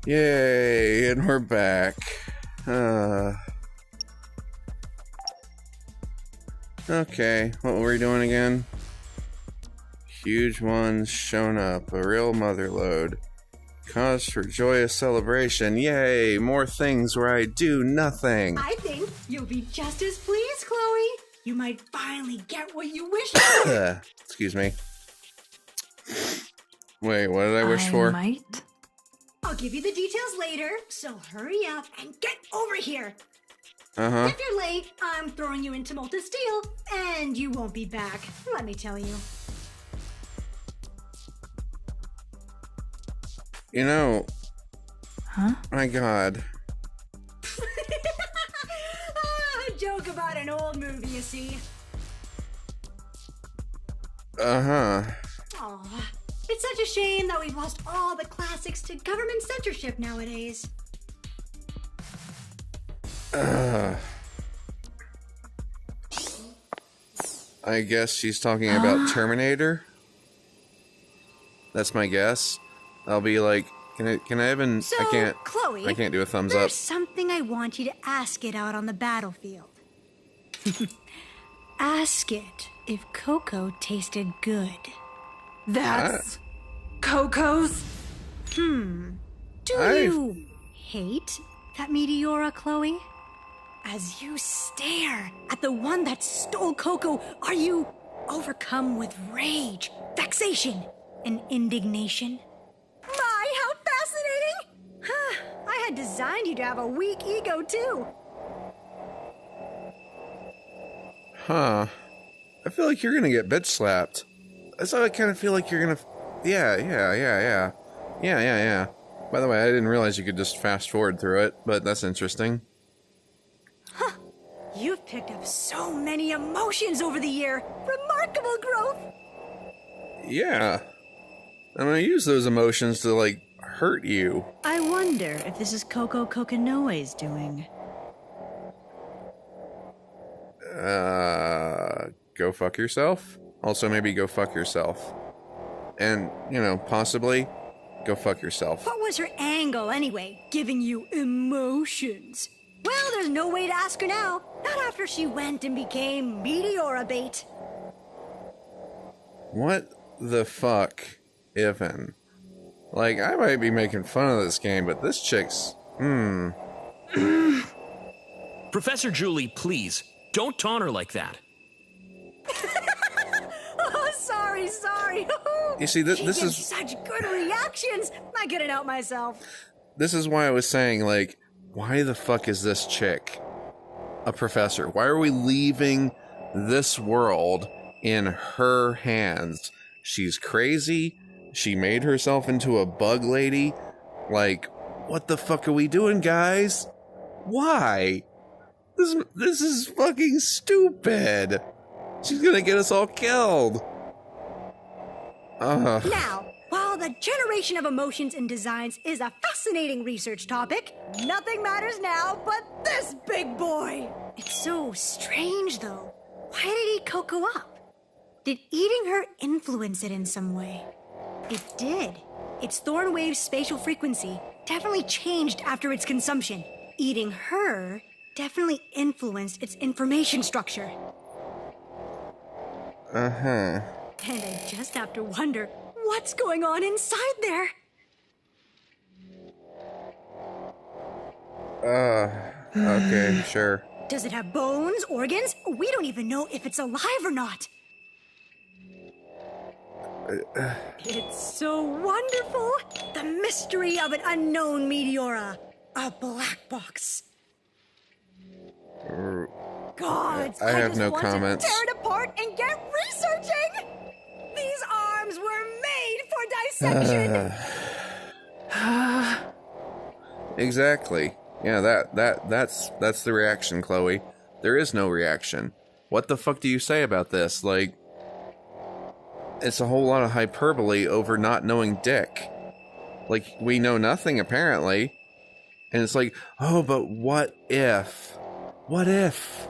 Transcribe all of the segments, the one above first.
Yay, and we're back. Okay, what were we doing again? Huge ones shown up, a real motherlode. Cause for joyous celebration, yay, more things where I do nothing. I think you'll be just as pleased, Chloe. You might finally get what you wish for. Excuse me. Wait, what did I wish for? Might? I'll give you the details later, so hurry up and get over here. Uh-huh. If you're late, I'm throwing you into molten steel, and you won't be back, let me tell you. You know... Huh? My God. A joke about an old movie, you see. Uh-huh. Aw, it's such a shame that we've lost all the classics to government censorship nowadays. I guess she's talking about Terminator? That's my guess. I'll be like, can I even... So, Chloe, I can't do a thumbs there's up. something I want you to ask it out on the battlefield. Ask it if Cocoa tasted good. That's Coco's? Do you hate that Meteora, Chloe? As you stare at the one that stole Cocoa, are you overcome with rage, vexation, and indignation? My, how fascinating! I had designed you to have a weak ego, too. Huh. I feel like you're gonna get bitch slapped. That's how I kind of feel like you're gonna... Yeah. By the way, I didn't realize you could just fast forward through it, but that's interesting. You've picked up so many emotions over the year. Remarkable growth. Yeah. I'm gonna use those emotions to, like, hurt you. I wonder if this is Coco Kokinoe's doing. Go fuck yourself? Also, maybe go fuck yourself. And, you know, possibly, go fuck yourself. What was her angle, anyway, giving you emotions? Well, there's no way to ask her now. Not after she went and became Meteora bait. What the fuck, even? Like, I might be making fun of this game, but this chick's... Professor Julie, please, don't taunt her like that. Oh, sorry. You see, this She is... gives such good reactions. I couldn't help myself. This is why I was saying, like, why the fuck is this chick a professor? Why are we leaving this world in her hands? She's crazy. She made herself into a bug lady. Like, what the fuck are we doing, guys? Why? This is fucking stupid. She's gonna get us all killed. Now, while the generation of emotions and designs is a fascinating research topic, nothing matters now but this big boy. It's so strange, though. Why did he eat Coco up? Did eating her influence it in some way? It did. Its thorn wave spatial frequency definitely changed after its consumption. Eating her definitely influenced its information structure. Uh-huh. And I just have to wonder what's going on inside there. Okay, sure. Does it have bones, organs? We don't even know if it's alive or not. It's so wonderful. The mystery of an unknown Meteora. A black box. Gods, I have just no want comments. to tear it apart and get researching. These arms were made for dissection. Exactly. Yeah, that's the reaction, Chloe. There is no reaction. What the fuck do you say about this? Like, it's a whole lot of hyperbole over not knowing dick. Like, we know nothing, apparently. And it's like, oh, but what if? What if?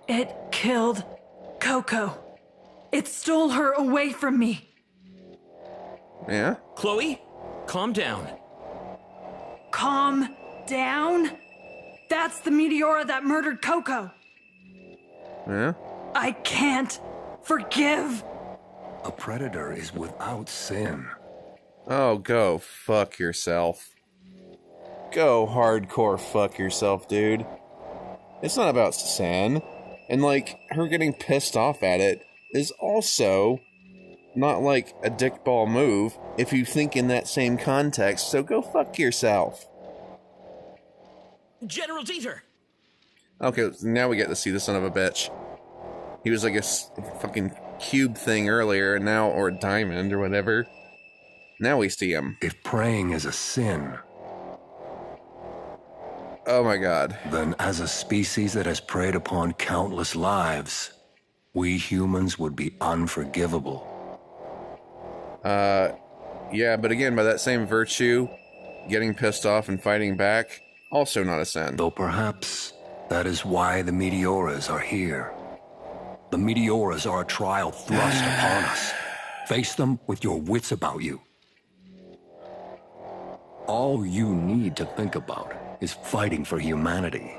It killed Coco. It stole her away from me. Yeah? Chloe, Calm down. Calm down? That's the Meteora that murdered Coco. Yeah? I can't forgive. A predator is without sin. Oh, go fuck yourself. Go hardcore fuck yourself, dude. It's not about sin. And, like, her getting pissed off at it is also not, like, a dickball move if you think in that same context, so go fuck yourself. General Dieter! Okay, now we get to see the son of a bitch. He was like a fucking cube thing earlier, and now, or a diamond or whatever. Now we see him. If praying is a sin, Oh my god. then as a species that has preyed upon countless lives, we humans would be unforgivable. Yeah, but again, by that same virtue, getting pissed off and fighting back, also not a sin. Though perhaps that is why the Meteoras are here. The Meteoras are a trial thrust upon us. Face them with your wits about you. All you need to think about is fighting for humanity.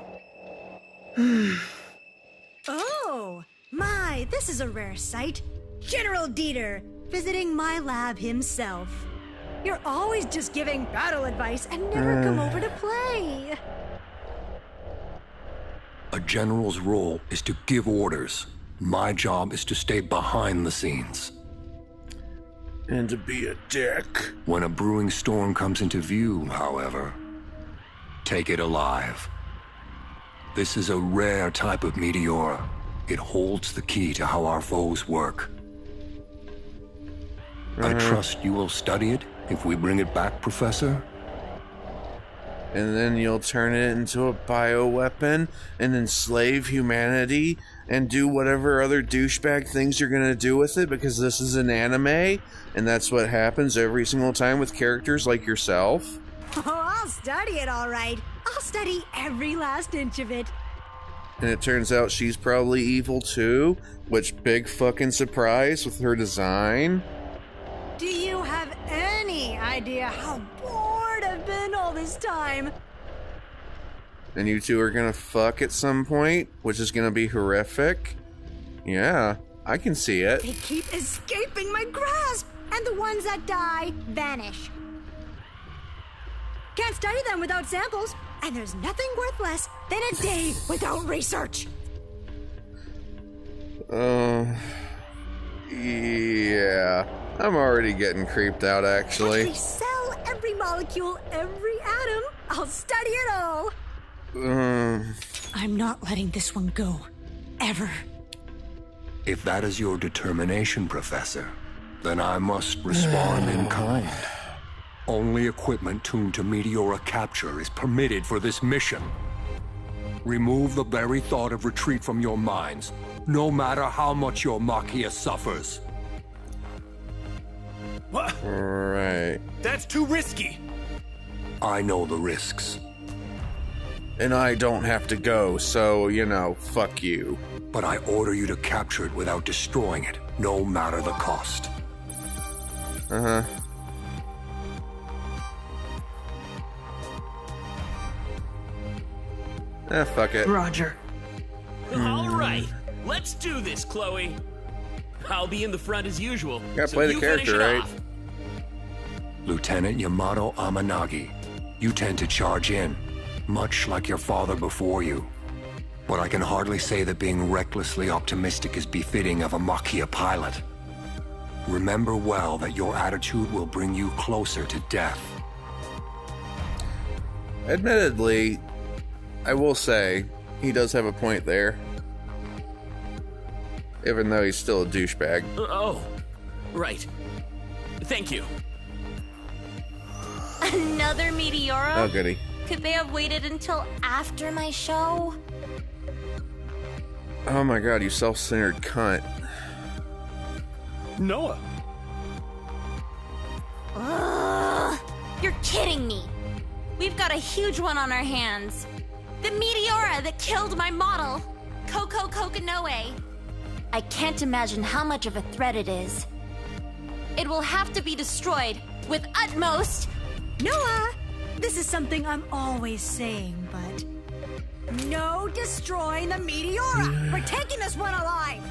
Oh, my, this is a rare sight. General Dieter, visiting my lab himself. You're always just giving battle advice and never come over to play. A general's role is to give orders. My job is to stay behind the scenes. And to be a dick. When a brewing storm comes into view, however, take it alive. This is a rare type of Meteora. It holds the key to how our foes work. I trust you will study it if we bring it back, Professor. And then you'll turn it into a bioweapon and enslave humanity and do whatever other douchebag things you're gonna do with it because this is an anime and that's what happens every single time with characters like yourself. Oh, I'll study it all right. I'll study every last inch of it. And it turns out she's probably evil too, which big fucking surprise with her design. Do you have any idea how bored I've been all this time? And you two are gonna fuck at some point, which is gonna be horrific. Yeah, I can see it. They keep escaping my grasp, and the ones that die vanish. Can't study them without samples, and there's nothing worth less than a day without research. Yeah. I'm already getting creeped out, actually. Every cell, every molecule, every atom. I'll study it all. I'm not letting this one go. Ever. If that is your determination, Professor, then I must respond in kind. Only equipment tuned to Meteora capture is permitted for this mission. Remove the very thought of retreat from your minds, no matter how much your Machia suffers. What? Right. That's too risky. I know the risks, And I don't have to go, so, you know, fuck you. but I order you to capture it without destroying it, no matter the cost. Uh-huh. Fuck it. Roger. All right, let's do this, Chloe. I'll be in the front as usual. Gotta so play the you finish character, it right? off. Lieutenant Yamato Amanagi, you tend to charge in, much like your father before you. But I can hardly say that being recklessly optimistic is befitting of a Machia pilot. Remember well that your attitude will bring you closer to death. Admittedly, I will say, he does have a point there. Even though he's still a douchebag. Oh, right. Thank you. Another Meteora? Oh, goody. Could they have waited until after my show? Oh my god, you self-centered cunt. Noah. Ugh, you're kidding me. We've got a huge one on our hands. The Meteora that killed my model, Coco Kokinoe. I can't imagine how much of a threat it is. It will have to be destroyed with utmost Noah, this is something I'm always saying, but no destroying the Meteora. We're taking this one alive.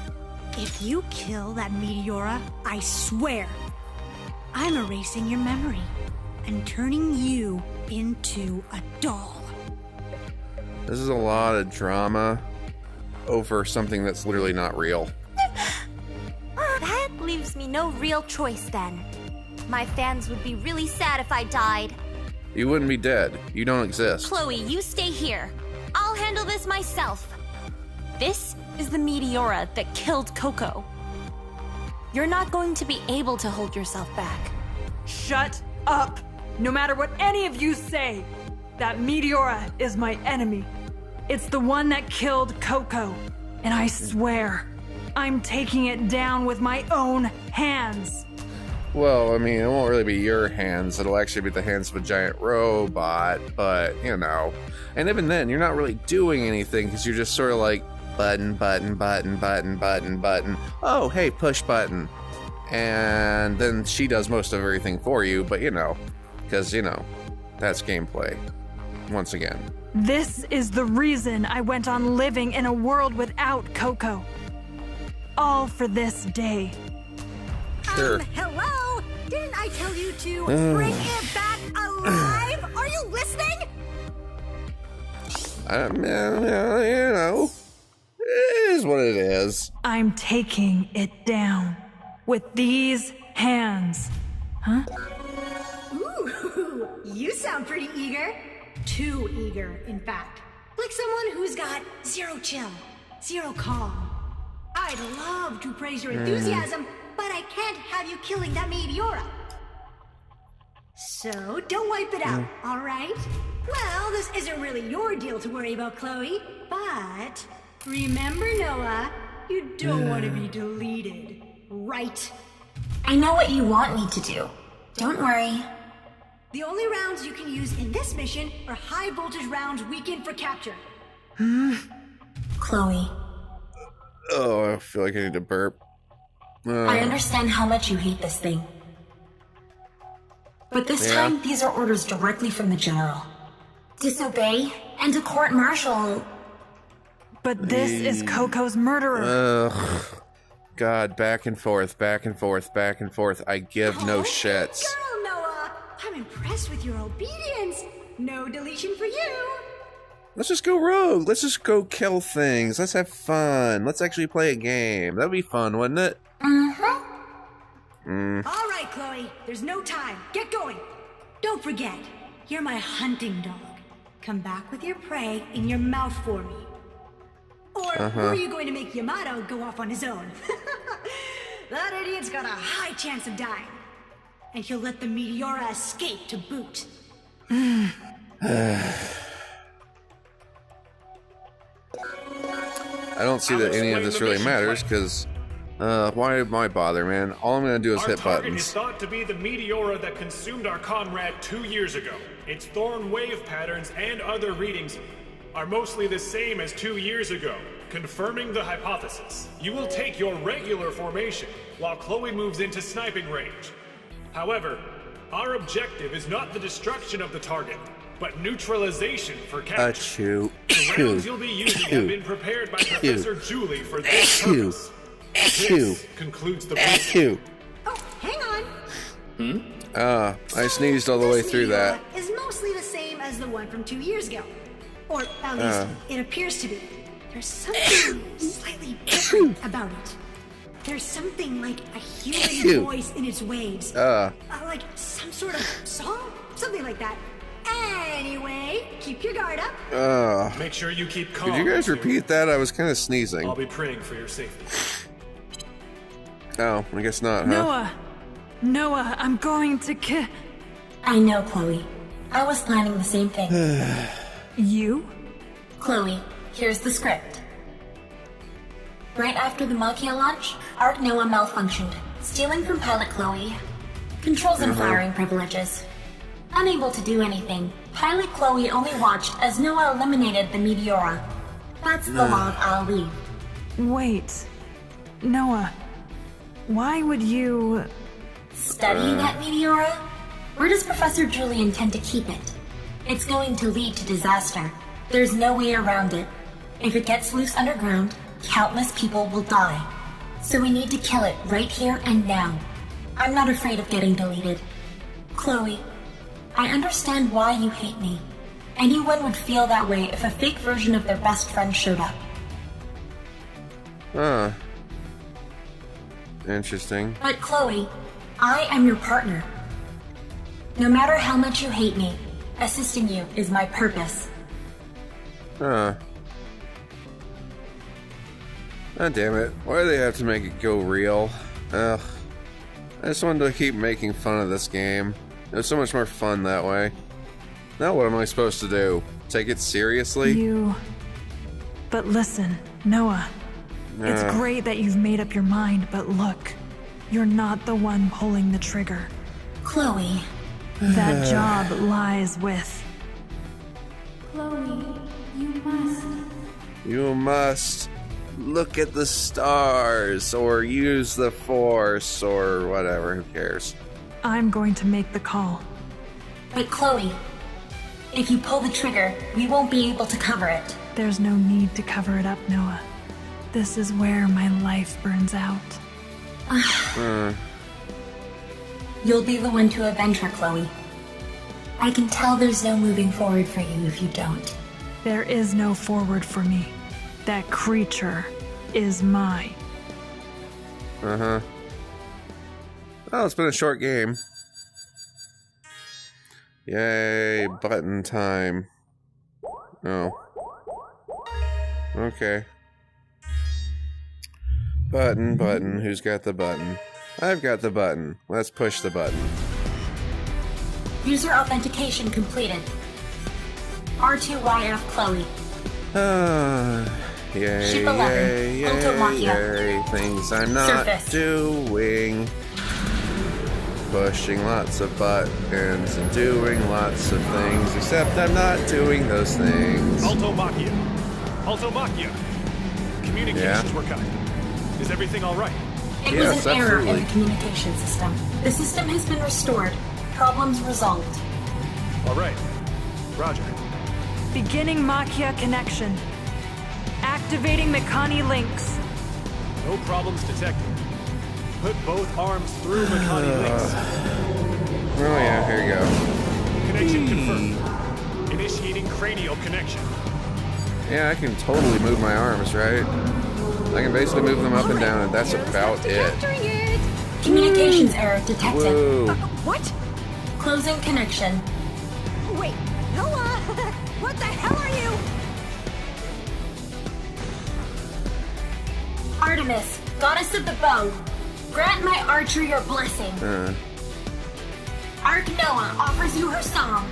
If you kill that Meteora, I swear, I'm erasing your memory and turning you into a doll. This is a lot of drama over something that's literally not real. That leaves me no real choice then. My fans would be really sad if I died. You wouldn't be dead. You don't exist. Chloe, you stay here. I'll handle this myself. This is the Meteora that killed Coco. You're not going to be able to hold yourself back. Shut up! No matter what any of you say, that Meteora is my enemy. It's the one that killed Coco. And I swear, I'm taking it down with my own hands. Well, I mean, it won't really be your hands. It'll actually be the hands of a giant robot, but, you know. And even then, you're not really doing anything because you're just sort of like, button, button, button, button, button, button. Oh, hey, push button. And then she does most of everything for you, but, you know, because, you know, that's gameplay. Once again. This is the reason I went on living in a world without Coco. All for this day. Sure. Hello? Didn't I tell you to bring it back alive? Are you listening? You know, it is what it is. I'm taking it down with these hands. Huh? Ooh, you sound pretty eager. Too eager, in fact. Like someone who's got zero chill, zero calm. I'd love to praise your enthusiasm, but I can't have you killing that Meteora. So, don't wipe it out, all right? Well, this isn't really your deal to worry about, Chloe, but remember, Noah, you don't want to be deleted, right? I know what you want me to do. Don't worry. The only rounds you can use in this mission are high voltage rounds weakened for capture. Chloe, Oh, I feel like I need to burp. I understand how much you hate this thing. But this time, these are orders directly from the General. Disobey, and a court-martial. But this is Coco's murderer. Ugh. God, back and forth, back and forth, back and forth. I give no shits. Girl, Noah! I'm impressed with your obedience. No deletion for you. Let's just go rogue. Let's just go kill things. Let's have fun. Let's actually play a game. That'd be fun, wouldn't it? All right, Chloe. There's no time. Get going. Don't forget, you're my hunting dog. Come back with your prey in your mouth for me. Or are you going to make Yamato go off on his own? That idiot's got a high chance of dying. And he'll let the Meteora escape to boot. I don't see that any of this really matters, because why bother, man? All I'm going to do is hit target buttons. is thought to be the Meteora that consumed our comrade 2 years ago. Its thorn wave patterns and other readings are mostly the same as 2 years ago, confirming the hypothesis. You will take your regular formation, while Chloe moves into sniping range. However, our objective is not the destruction of the target, but neutralization for capture. The rounds you'll be using have been prepared by Professor Julie for this purpose. This concludes the briefing. Oh, hang on. I sneezed all the way This through that. Meteora is mostly the same as the one from 2 years ago. Or at least it appears to be. There's something slightly different about it. There's something like a human voice in its waves. Like some sort of song? Something like that. Anyway, keep your guard up. Make sure you keep calm. Could you guys repeat that? I was kind of sneezing. I'll be praying for your safety. Oh, I guess not, huh? Noah, I'm going to kill... I know, Chloe. I was planning the same thing. You? Chloe, here's the script. Right after the Makia launch, Arc Noah malfunctioned, stealing from Pilot Chloe. Controls and firing privileges. Unable to do anything, Pilot Chloe only watched as Noah eliminated the Meteora. That's the log I'll leave. Wait. Noah, why would you... Study that Meteora? Where does Professor Julie intend to keep it? It's going to lead to disaster. There's no way around it. If it gets loose underground, countless people will die. So we need to kill it right here and now. I'm not afraid of getting deleted. Chloe, I understand why you hate me. Anyone would feel that way if a fake version of their best friend showed up. Huh. Interesting. But Chloe, I am your partner. No matter how much you hate me, assisting you is my purpose. Huh. Oh, damn it. Why do they have to make it go real? Ugh. I just wanted to keep making fun of this game. It was so much more fun that way. Now what am I supposed to do? Take it seriously? But listen, Noah. It's great that you've made up your mind, but look. You're not the one pulling the trigger. Chloe. That job lies with... Chloe, you must... You must look at the stars, or use the Force, or whatever, who cares? I'm going to make the call. But Chloe, if you pull the trigger, we won't be able to cover it. There's no need to cover it up, Noah. This is where my life burns out. You'll be the one to avenge her, Chloe. I can tell there's no moving forward for you if you don't. There is no forward for me. That creature is mine. Oh, it's been a short game. Yay, button time. Oh. Okay. Button. Who's got the button? I've got the button. Let's push the button. User authentication completed. R2YF Chloe. Yay, Ship 11, yay, Ultimachia. yay, things I'm not Surface. doing. Pushing lots of buttons and doing lots of things, except I'm not doing those things. Ultimachia. Communications were cut. Is everything all right? It Yes, was an error in absolutely. the communication system. The system has been restored. Problems resolved. All right. Roger. Beginning Machia connection. Activating Mikani links. No problems detected. Put both arms through Mikani links. Oh yeah, here you go. Connection confirmed. Initiating cranial connection. Yeah, I can totally move my arms, right? I can basically move them up and down, and that's about it. Communications error detected. Whoa. What? Closing connection. Wait, Noah! What the hell are you? Artemis, goddess of the bow, grant my archer your blessing. Arc Noah offers you her song.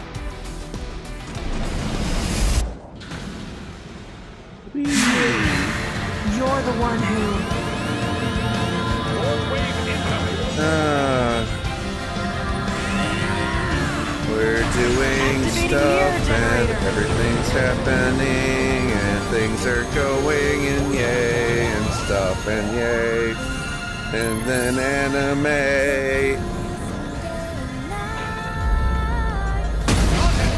You're the one who... We're doing Activating stuff the air and generator. everything's happening and things are going and yay and stuff and yay and then anime.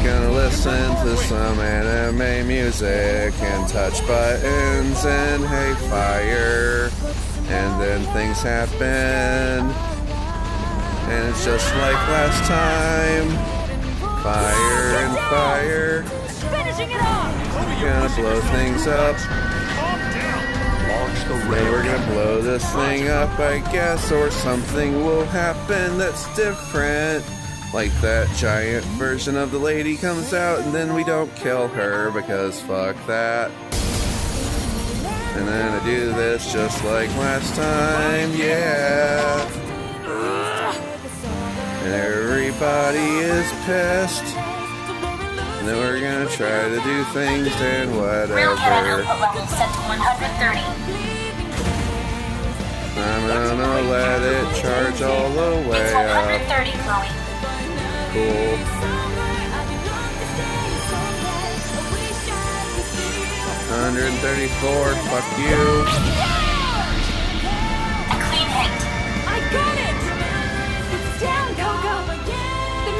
Gonna listen to some anime music and touch buttons and hey fire and then things happen and it's just like last time. Fire and fire. Finishing it off! Gonna blow things up. Launch the Then ray. we're gonna blow this thing up, I guess, or something will happen that's different. Like that giant version of the lady comes out and then we don't kill her because fuck that. And then I do this just like last time, yeah. And everybody is pissed. And then we're gonna try to do things and Railhead whatever. output level set to 130. I'm gonna let it charge all the way It's up. 130, Chloe. Cool. 134, fuck you. A clean hit. I got it! It's down, Coco! The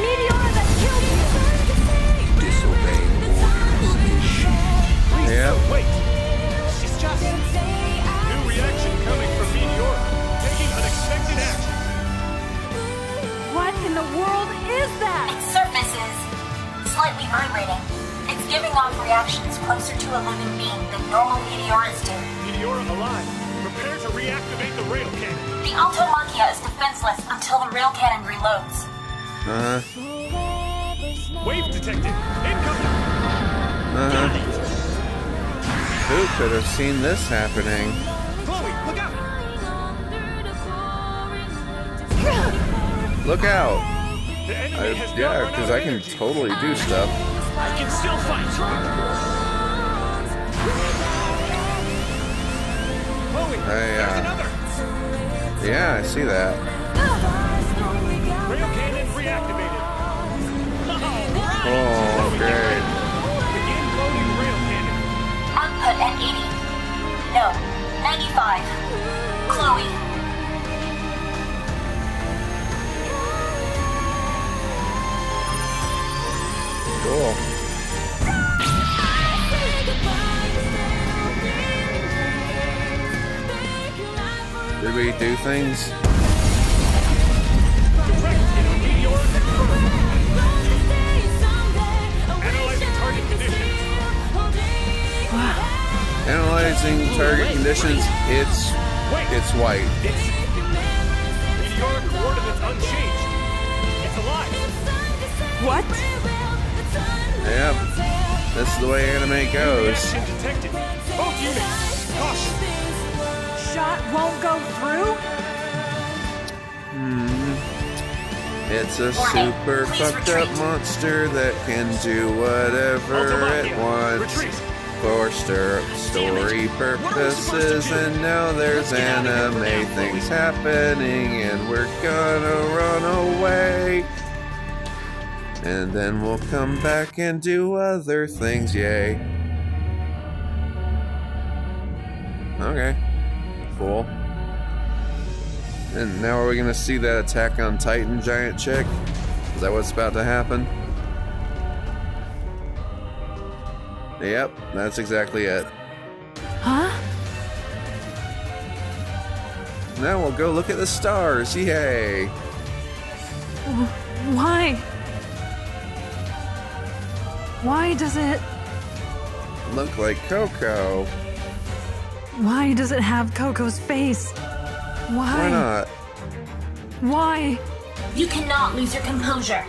the world is that? Its surface is slightly vibrating. It's giving off reactions closer to a living being than normal meteoras do. Meteora alive. Prepare to reactivate the rail cannon. The Automachia is defenseless until the rail cannon reloads. Wave detected. Incoming. Got it. Who could have seen this happening? Chloe, look out! Look out! The enemy has Yeah, because I can totally do stuff. I can still fight. Chloe, there's another. Yeah, I see that. Rail cannon reactivated. Oh, great. Begin loading rail cannon. Output at 80. No, 95. Chloe. Cool. Did we do things? Direct into meteor confirmed. Analyzing target conditions. Analyzing target conditions. It's white. Meteoric coordinates unchanged. It's alive. What? Yep. This is the way anime goes. Reaction detected. Both units. Caution. Shot won't go through? It's a super fucked up monster that can do whatever it wants for story purposes. And now there's anime things happening, and we're gonna run away. And then we'll come back and do other things, yay. Okay. Cool. And now are we gonna see that Attack on Titan giant chick? Is that what's about to happen? Yep, that's exactly it. Huh? Now we'll go look at the stars, yay! Why? Why does it... Look like Coco. Why does it have Coco's face? Why? Why not? Why? You cannot lose your composure.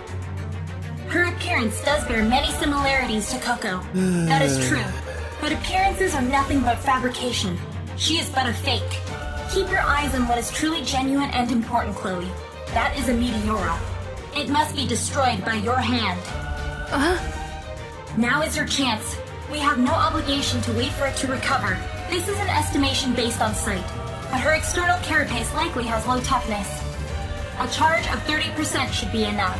Her appearance does bear many similarities to Coco. That is true. But appearances are nothing but fabrication. She is but a fake. Keep your eyes on what is truly genuine and important, Chloe. That is a Meteora. It must be destroyed by your hand. Now is your chance. We have no obligation to wait for it to recover. This is an estimation based on sight, but her external carapace likely has low toughness. A charge of 30% should be enough.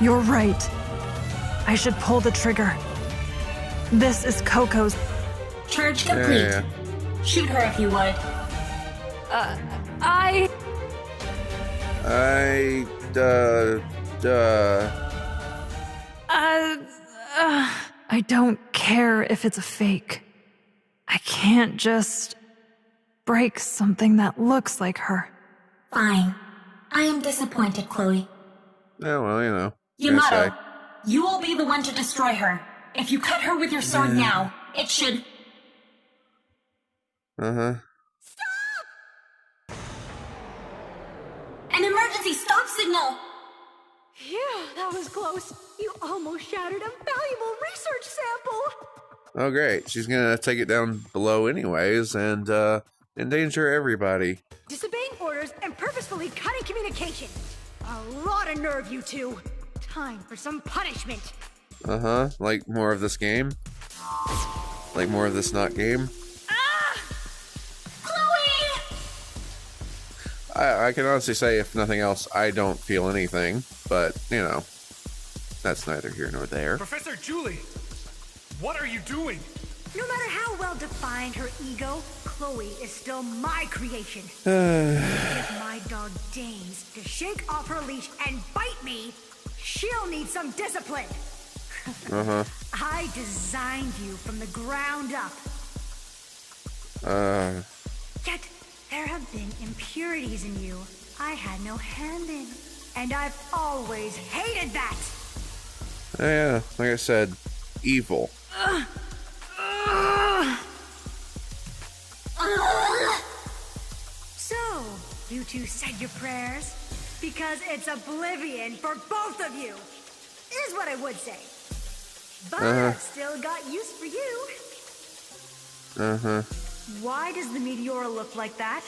You're right. I should pull the trigger. This is Coco's. Charge complete. Yeah. Shoot her if you would. I don't care if it's a fake. I can't just break something that looks like her. Fine. I am disappointed, Chloe. Oh, well, you know. Yamato, you will be the one to destroy her. If you cut her with your sword now, it should... Uh-huh. An emergency stop signal! Phew, that was close. You almost shattered a valuable research sample. Oh, great. She's gonna take it down below anyways and, endanger everybody. Disobeying orders and purposefully cutting communication. A lot of nerve, you two. Time for some punishment. Uh-huh. Like more of this game? Like more of this not game? Chloe! I can honestly say, if nothing else, I don't feel anything. But, you know, that's neither here nor there. Professor Julie, what are you doing? No matter how well defined her ego, Chloe is still my creation. If my dog deigns to shake off her leash and bite me, she'll need some discipline. I designed you from the ground up. Yet, there have been impurities in you I had no hand in. And I've always hated that! Yeah, like I said, evil. So, you two said your prayers? Because it's oblivion for both of you, is what I would say. But I've still got use for you. Why does the Meteora look like that?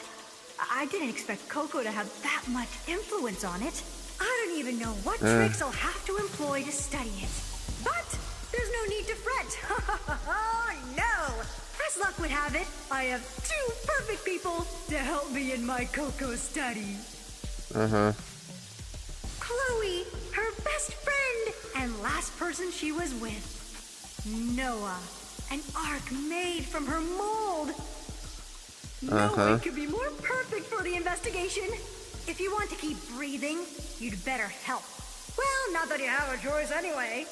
I didn't expect Coco to have that much influence on it. I don't even know what tricks I'll have to employ to study it. But there's no need to fret. Oh, no! As luck would have it, I have 2 perfect people to help me in my Coco study. Chloe, her best friend, and last person she was with. Noah, an ark made from her mold. No one could be more perfect for the investigation. If you want to keep breathing, you'd better help. Well, not that you have a choice anyway.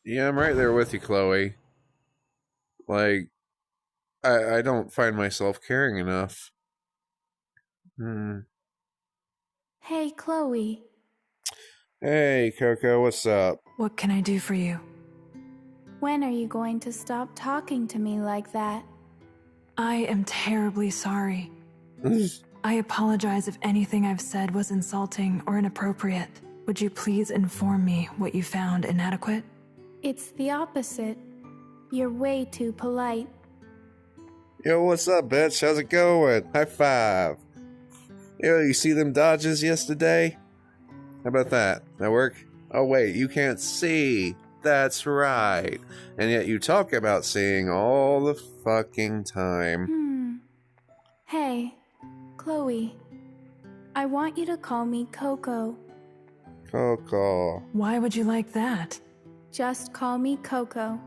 Yeah, I'm right there with you, Chloe. Like, I don't find myself caring enough. Hey, Chloe. Hey, Coco, what's up? What can I do for you? When are you going to stop talking to me like that? I am terribly sorry. I apologize if anything I've said was insulting or inappropriate. Would you please inform me what you found inadequate? It's the opposite. You're way too polite. Yo, what's up, bitch? How's it going? High five. Yo, you see them dodges yesterday? How about that? That work? Oh, wait, you can't see. That's right. And yet you talk about seeing all the fucking time. Hey, Chloe. I want you to call me Coco. Coco. Why would you like that? Just call me Coco.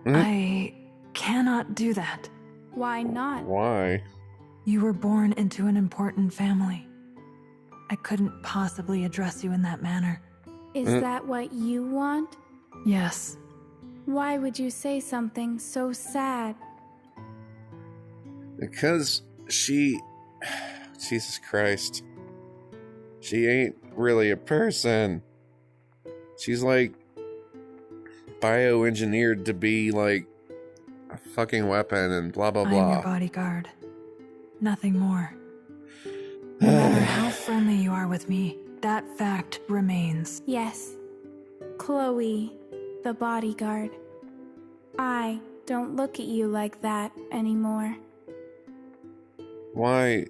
I cannot do that. Why not? Why? You were born into an important family. I couldn't possibly address you in that manner. Is that what you want? Yes. Why would you say something so sad? Because she... Jesus Christ. She ain't really a person. She's like bioengineered to be like a fucking weapon and blah blah blah. I'm your bodyguard. Nothing more. No matter how friendly you are with me, that fact remains. Yes. Chloe, the bodyguard. I don't look at you like that anymore. Why?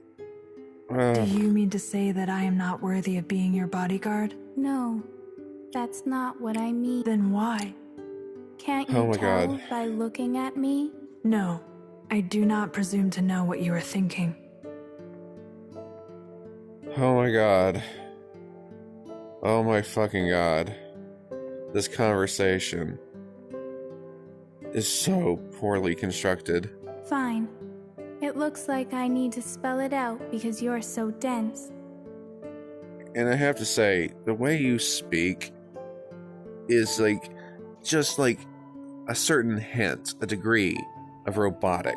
Do you mean to say that I am not worthy of being your bodyguard? No, that's not what I mean. Then why? Can't Oh you my tell God. by looking at me? No, I do not presume to know what you are thinking. Oh my god. Oh my fucking god. This conversation is so poorly constructed. Fine. It looks like I need to spell it out because you're so dense. And I have to say, the way you speak is like, just like a certain hint, a degree of robotic.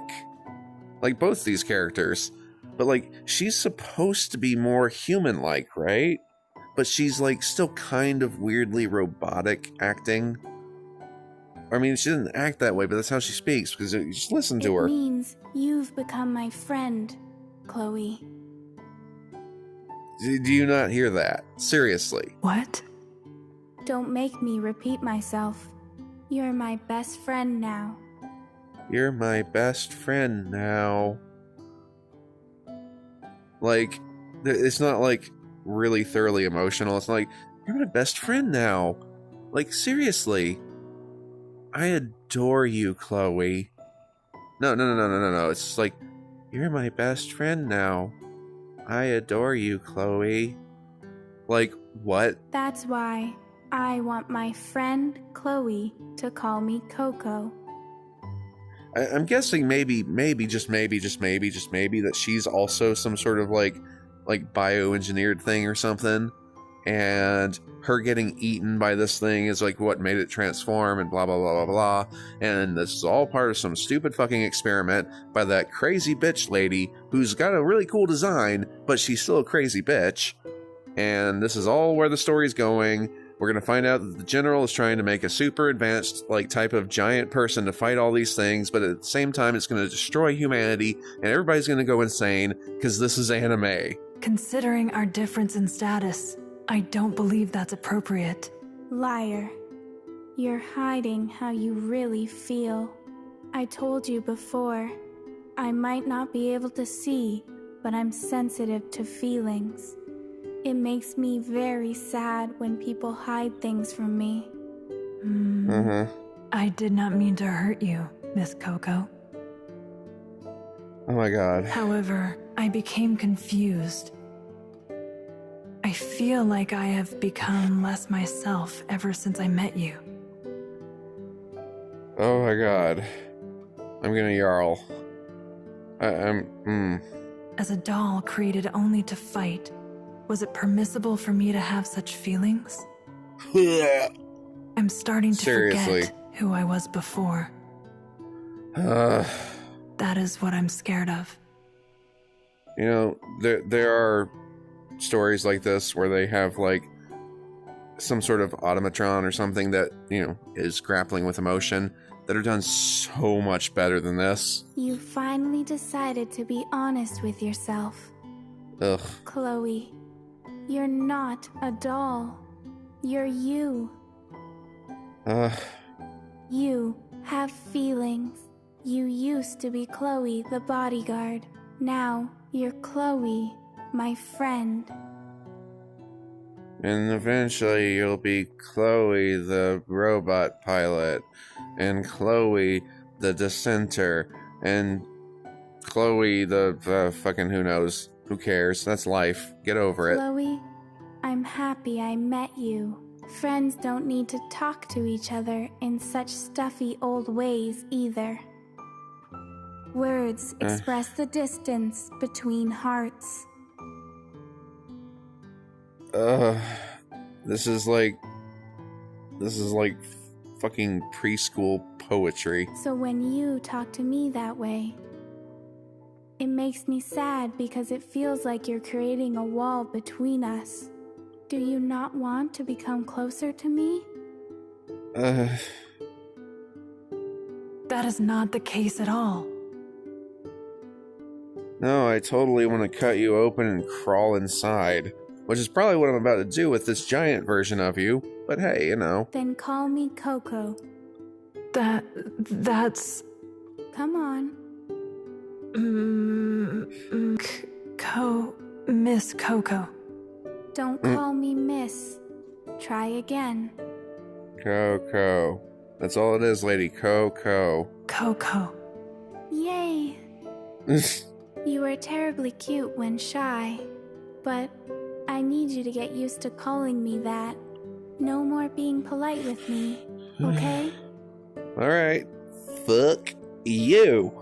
Like both these characters. But like, she's supposed to be more human-like, right? But she's like still kind of weirdly robotic acting. I mean, she didn't act that way, but that's how she speaks, because you just listen to her. It means you've become my friend, Chloe. Do you not hear that? Seriously. What? Don't make me repeat myself. You're my best friend now. You're my best friend now. Like, it's not like really thoroughly emotional. It's not like, you're my best friend now. Like, seriously. I adore you, Chloe. No. It's just like, you're my best friend now. I adore you, Chloe. Like, what? That's why I want my friend Chloe to call me Coco. I'm guessing maybe that she's also some sort of like bioengineered thing or something. and her getting eaten by this thing is like what made it transform and blah blah blah blah blah. And this is all part of some stupid fucking experiment by that crazy bitch lady who's got a really cool design, but she's still a crazy bitch. And this is all where the story's going. We're going to find out that the general is trying to make a super advanced like type of giant person to fight all these things, but at the same time it's going to destroy humanity and everybody's going to go insane because this is anime. Considering our difference in status, I don't believe that's appropriate. Liar. You're hiding how you really feel. I told you before, I might not be able to see, but I'm sensitive to feelings. It makes me very sad when people hide things from me. I did not mean to hurt you, Miss Coco. Oh my god. However, I became confused. I feel like I have become less myself ever since I met you. Oh my god. I'm gonna yarl. As a doll created only to fight, was it permissible for me to have such feelings? I'm starting to forget who I was before. That is what I'm scared of. You know, there are stories like this where they have like some sort of automatron or something that, you know, is grappling with emotion that are done so much better than this. You finally decided to be honest with yourself. Ugh. Chloe, you're not a doll. You're you. You have feelings. You used to be Chloe, the bodyguard. Now you're Chloe, my friend. And eventually you'll be Chloe, the robot pilot, and Chloe, the dissenter, and Chloe, the fucking who knows. Who cares? That's life. Get over it. Chloe, I'm happy I met you. Friends don't need to talk to each other in such stuffy old ways either. Words express the distance between hearts. This is like fucking preschool poetry. So when you talk to me that way, it makes me sad because it feels like you're creating a wall between us. Do you not want to become closer to me? That is not the case at all. No, I totally want to cut you open and crawl inside. Which is probably what I'm about to do with this giant version of you. But hey, you know. Then call me Coco. That's... Come on. Miss Coco. Don't call me Miss. Try again. Coco. That's all it is, lady. Coco. Coco. Yay. You were terribly cute when shy, but I need you to get used to calling me that. No more being polite with me, okay? Alright. Fuck you.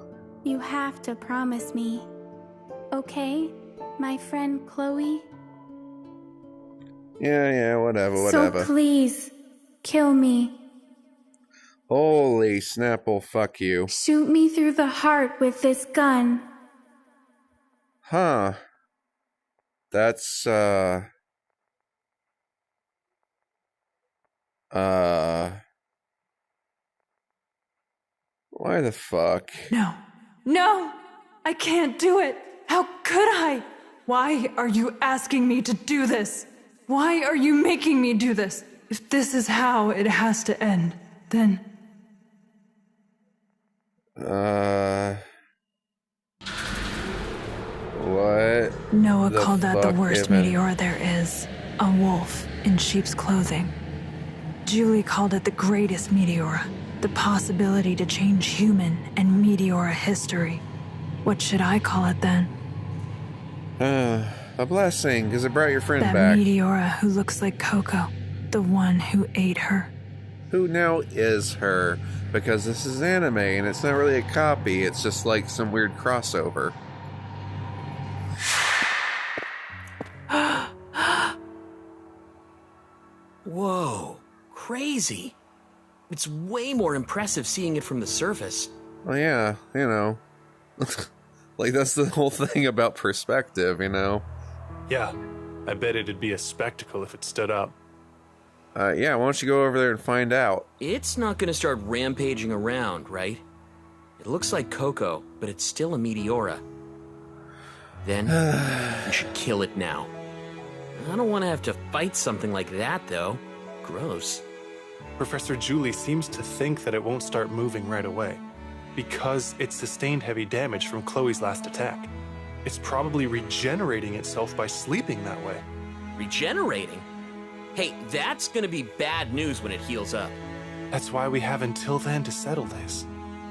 You have to promise me. Okay, my friend Chloe? Yeah, whatever. So please, kill me. Holy Snapple, fuck you. Shoot me through the heart with this gun. Huh. That's, why the fuck? No! I can't do it! How could I? Why are you asking me to do this? Why are you making me do this? If this is how it has to end, then... What? Noah called that the worst meteor there is. A wolf in sheep's clothing. Julie called it the greatest meteor. The possibility to change human and meteora history. What should I call it then? A blessing, because it brought your friend that back. That meteora who looks like Coco. The one who ate her. Who now is her? Because this is anime and it's not really a copy, it's just like some weird crossover. crazy. It's way more impressive seeing it from the surface. Well, yeah, you know. Like, that's the whole thing about perspective, you know? Yeah, I bet it'd be a spectacle if it stood up. Yeah, why don't you go over there and find out? It's not gonna start rampaging around, right? It looks like Coco, but it's still a Meteora. Then, we should kill it now. I don't want to have to fight something like that, though. Gross. Professor Julie seems to think that it won't start moving right away, because it sustained heavy damage from Chloe's last attack. It's probably regenerating itself by sleeping that way. Regenerating? Hey, that's gonna be bad news when it heals up. That's why we have until then to settle this.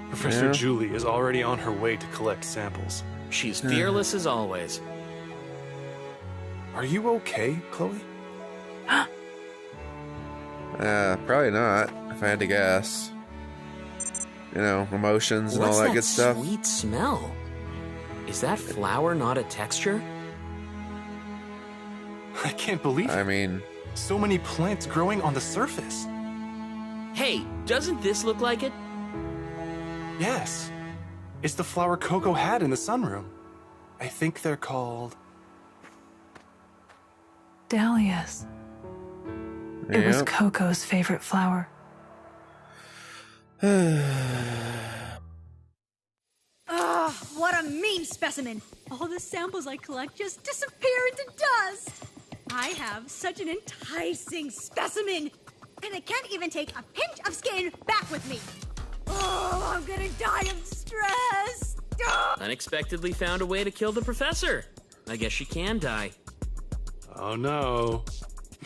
Professor Julie is already on her way to collect samples. She's fearless as always. Are you okay, Chloe? Probably not, if I had to guess. You know, emotions and all that good stuff. What's that sweet smell? Is that flower not a texture? I can't believe it. I mean... So many plants growing on the surface. Hey, doesn't this look like it? Yes. It's the flower Coco had in the sunroom. I think they're called... Dahlias. It was Coco's favorite flower. Ugh, what a mean specimen. All the samples I collect just disappear into dust. I have such an enticing specimen, and I can't even take a pinch of skin back with me. Oh, I'm gonna die of stress. Unexpectedly found a way to kill the professor. I guess she can die. Oh no.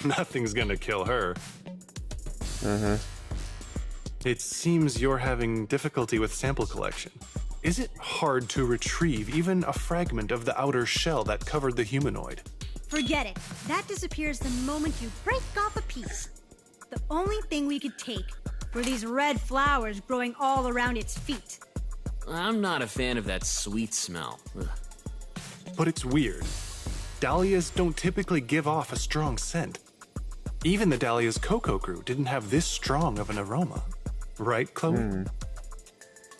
Nothing's gonna kill her. It seems you're having difficulty with sample collection. Is it hard to retrieve even a fragment of the outer shell that covered the humanoid? Forget it. That disappears the moment you break off a piece. The only thing we could take were these red flowers growing all around its feet. I'm not a fan of that sweet smell. Ugh. But it's weird. Dahlias don't typically give off a strong scent. Even the dahlias Coco grew didn't have this strong of an aroma. Right, Chloe?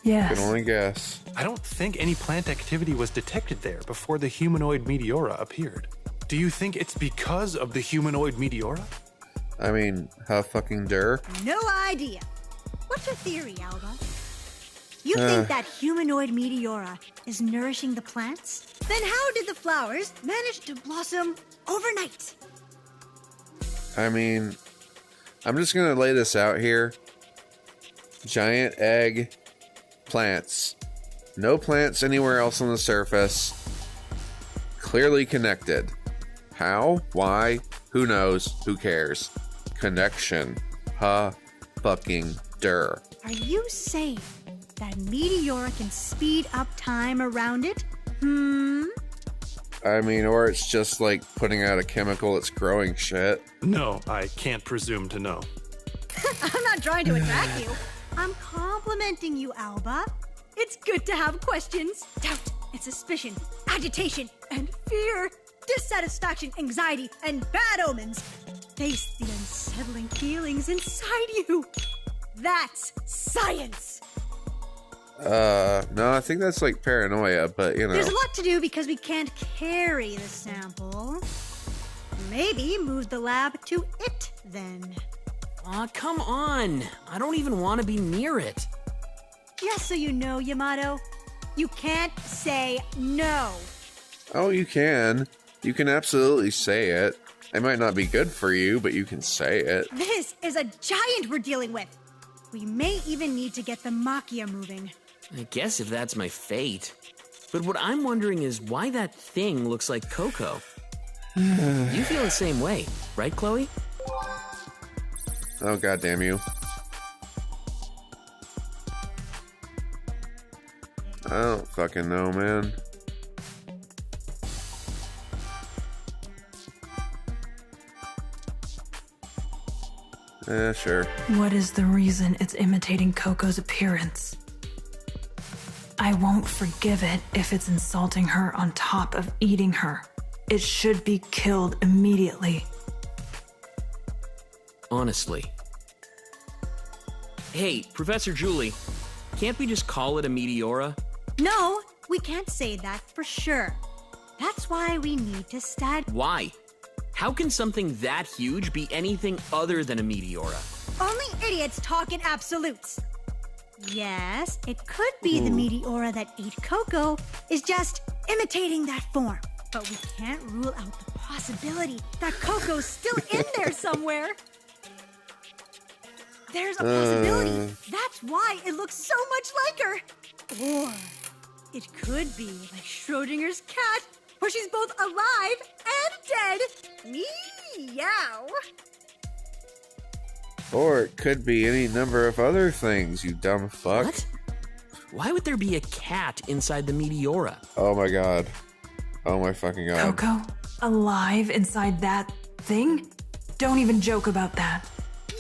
Yes. Can only guess. I don't think any plant activity was detected there before the humanoid Meteora appeared. Do you think it's because of the humanoid Meteora? I mean, how fucking dare? No idea. What's your theory, Alba? You think that humanoid Meteora is nourishing the plants? Then how did the flowers manage to blossom overnight? I mean, I'm just gonna lay this out here. Giant egg plants. No plants anywhere else on the surface. Clearly connected. How? Why? Who knows? Who cares? Connection. Fucking dur. Are you saying that Meteora can speed up time around it? I mean, or it's just like putting out a chemical that's growing shit. No, I can't presume to know. I'm not trying to attack you. I'm complimenting you, Alba. It's good to have questions, doubt, and suspicion, agitation, and fear, dissatisfaction, anxiety, and bad omens. Face the unsettling feelings inside you. That's science. No, I think that's like paranoia, but you know. There's a lot to do because we can't carry the sample. Maybe move the lab to it then. Aw, come on. I don't even want to be near it. Just so you know, Yamato, you can't say no. Oh, you can. You can absolutely say it. It might not be good for you, but you can say it. This is a giant we're dealing with. We may even need to get the Machia moving. I guess if that's my fate. But what I'm wondering is why that thing looks like Coco. You feel the same way, right, Chloe? Oh, goddamn you. I don't fucking know, man. Sure. What is the reason it's imitating Coco's appearance? I won't forgive it if it's insulting her on top of eating her. It should be killed immediately. Honestly, Hey, Professor Julie, can't we just call it a Meteora? No, we can't say that for sure. That's why we need to study. Why? How can something that huge be anything other than a Meteora? Only idiots talk in absolutes. Yes, it could be the Meteora that ate Coco is just imitating that form. But we can't rule out the possibility that Coco's still in there somewhere. There's a possibility. That's why it looks so much like her. Or it could be like Schrodinger's cat, where she's both alive and dead. Meow. Or it could be any number of other things, you dumb fuck. What? Why would there be a cat inside the Meteora? Oh my god. Oh my fucking god. Coco, alive inside that thing? Don't even joke about that.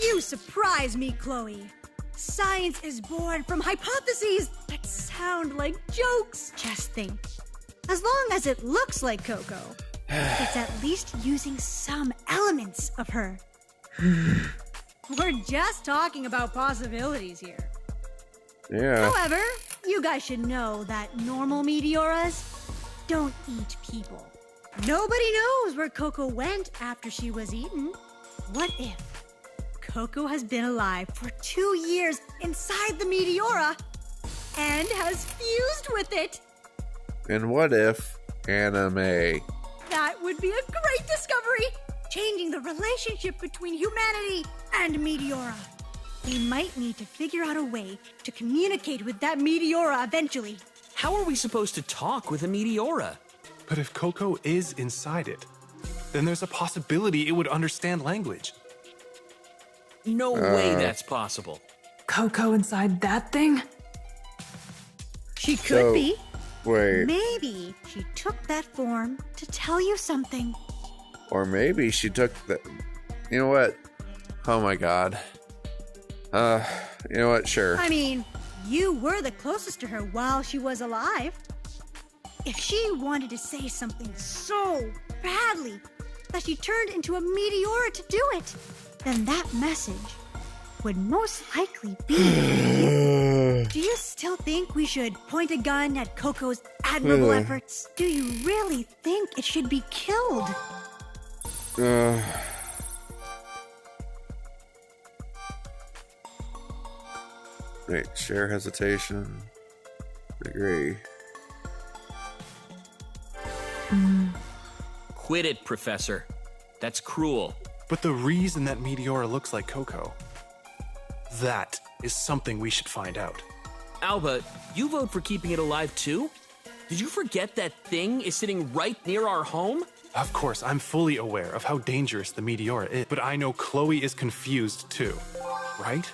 You surprise me, Chloe. Science is born from hypotheses that sound like jokes. Just think. As long as it looks like Coco, it's at least using some elements of her. We're just talking about possibilities here. Yeah. However, you guys should know that normal Meteoras don't eat people. Nobody knows where Coco went after she was eaten. What if Coco has been alive for 2 years inside the Meteora and has fused with it? And what if anime? That would be a great discovery, changing the relationship between humanity and Meteora. We might need to figure out a way to communicate with that Meteora eventually. How are we supposed to talk with a Meteora? But if Coco is inside it, then there's a possibility it would understand language. No way that's possible. Coco inside that thing? She could be. Wait. Maybe she took that form to tell you something. Or maybe she took the... You know what? Oh my god. You know what? Sure. I mean, you were the closest to her while she was alive. If she wanted to say something so badly that she turned into a Meteora to do it, then that message would most likely be... Do you still think we should point a gun at Coco's admirable efforts? Do you really think it should be killed? Wait, share hesitation. Agree. Quit it, Professor. That's cruel. But the reason that Meteora looks like Coco, that is something we should find out. Alba, you vote for keeping it alive too? Did you forget that thing is sitting right near our home? Of course, I'm fully aware of how dangerous the Meteora is, but I know Chloe is confused too, right?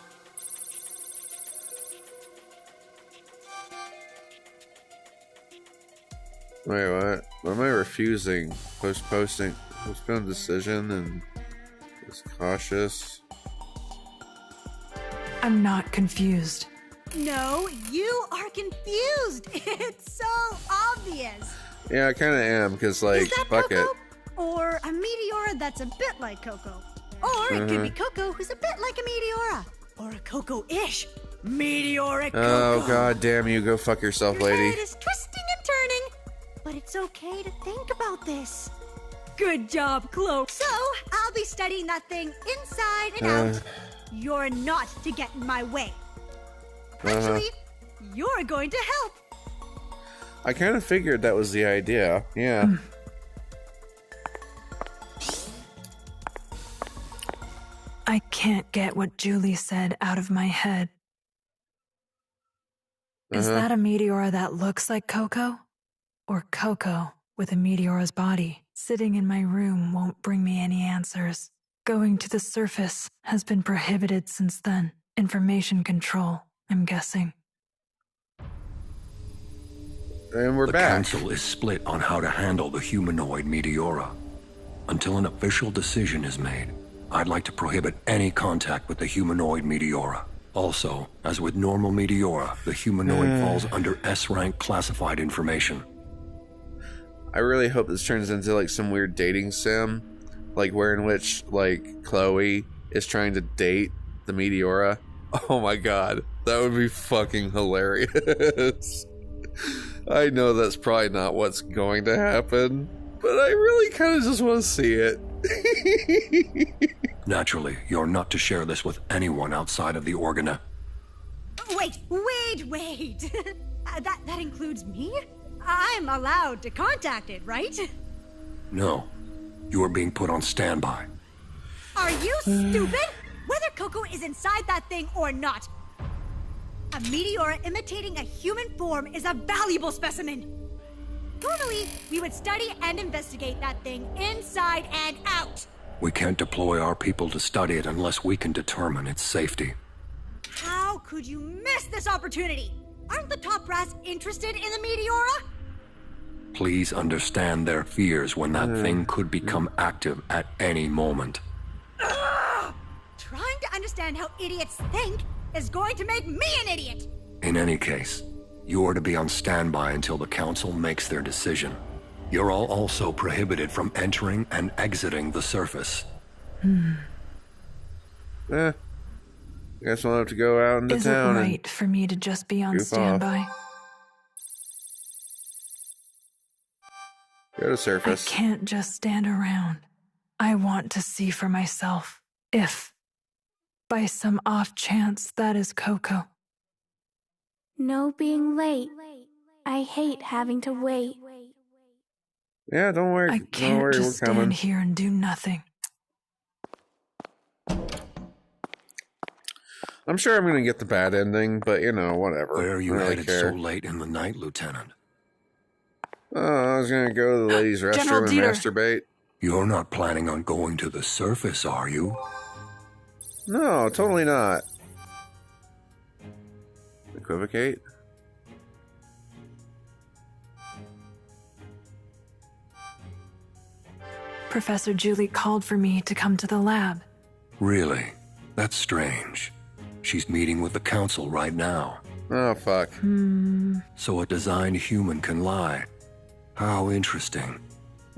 Wait, what? What am I refusing? Postpone decision and is cautious. I'm not confused. No, you are confused. It's so obvious. Yeah, I kind of am, because, like, Is that fuck Coco? it. Or a Meteora that's a bit like Coco. Or it could be Coco who's a bit like a Meteora. Or a Coco-ish. Meteoric Coco. Oh, god damn you. Go fuck yourself, Your lady. head is twisting and turning. But it's okay to think about this. Good job, Chloe. So, I'll be studying that thing inside and out. You're not to get in my way. Actually, you're going to help. I kind of figured that was the idea. Yeah. I can't get what Julie said out of my head. Is that a Meteora that looks like Coco? Or Coco with a Meteora's body? Sitting in my room won't bring me any answers. Going to the surface has been prohibited since then. Information control, I'm guessing. And we're the back. Council is split on how to handle the humanoid Meteora. Until an official decision is made, I'd like to prohibit any contact with the humanoid Meteora. Also, as with normal Meteora, the humanoid falls under S-rank classified information. I really hope this turns into, like, some weird dating sim. Like, where in which, like, Chloe is trying to date the Meteora. Oh my god, that would be fucking hilarious. I know that's probably not what's going to happen, but I really kind of just want to see it. Naturally, you're not to share this with anyone outside of the Organa. Wait. That includes me? I'm allowed to contact it, right? No. You are being put on standby. Are you stupid? Whether Coco is inside that thing or not, a Meteora imitating a human form is a valuable specimen. Normally, we would study and investigate that thing inside and out. We can't deploy our people to study it unless we can determine its safety. How could you miss this opportunity? Aren't the top brass interested in the Meteora? Please understand their fears when that thing could become active at any moment. Trying to understand how idiots think is going to make me an idiot. In any case, you are to be on standby until the Council makes their decision. You're all also prohibited from entering and exiting the surface. I guess we'll have to go out into Is town. it right for me to just be on goof standby? Go to I surface. can't just stand around. I want to see for myself if, by some off chance, that is Coco. No being late. I hate having to wait. Yeah, don't worry. I Don't can't worry, just we're coming. stand here and do nothing. I'm sure I'm gonna get the bad ending, but you know, whatever. Where are you I don't really headed care. so late in the night, Lieutenant? Oh, I was gonna go to the ladies' General restroom and Dieter. masturbate. You're not planning on going to the surface, are you? No, totally not. Equivocate? Professor Julie called for me to come to the lab. Really? That's strange. She's meeting with the Council right now. Oh, fuck. So a designed human can lie. How interesting.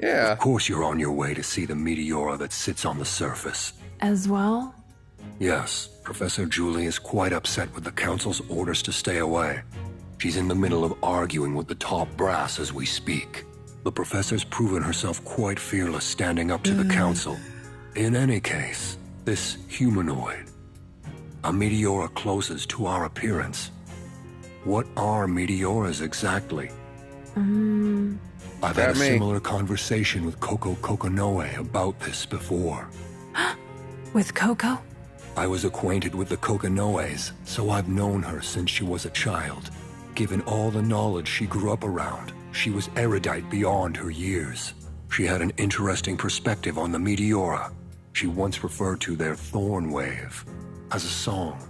Yeah. Of course you're on your way to see the Meteora that sits on the surface. As well? Yes, Professor Julie is quite upset with the Council's orders to stay away. She's in the middle of arguing with the top brass as we speak. The Professor's proven herself quite fearless standing up to the Council. In any case, this humanoid, a Meteora closest to our appearance. What are Meteoras exactly? I've had a Got me. similar conversation with Coco Kokonoe about this before. With Coco? I was acquainted with the Kokonoes, so I've known her since she was a child. Given all the knowledge she grew up around, she was erudite beyond her years. She had an interesting perspective on the Meteora. She once referred to their thorn wave as a song.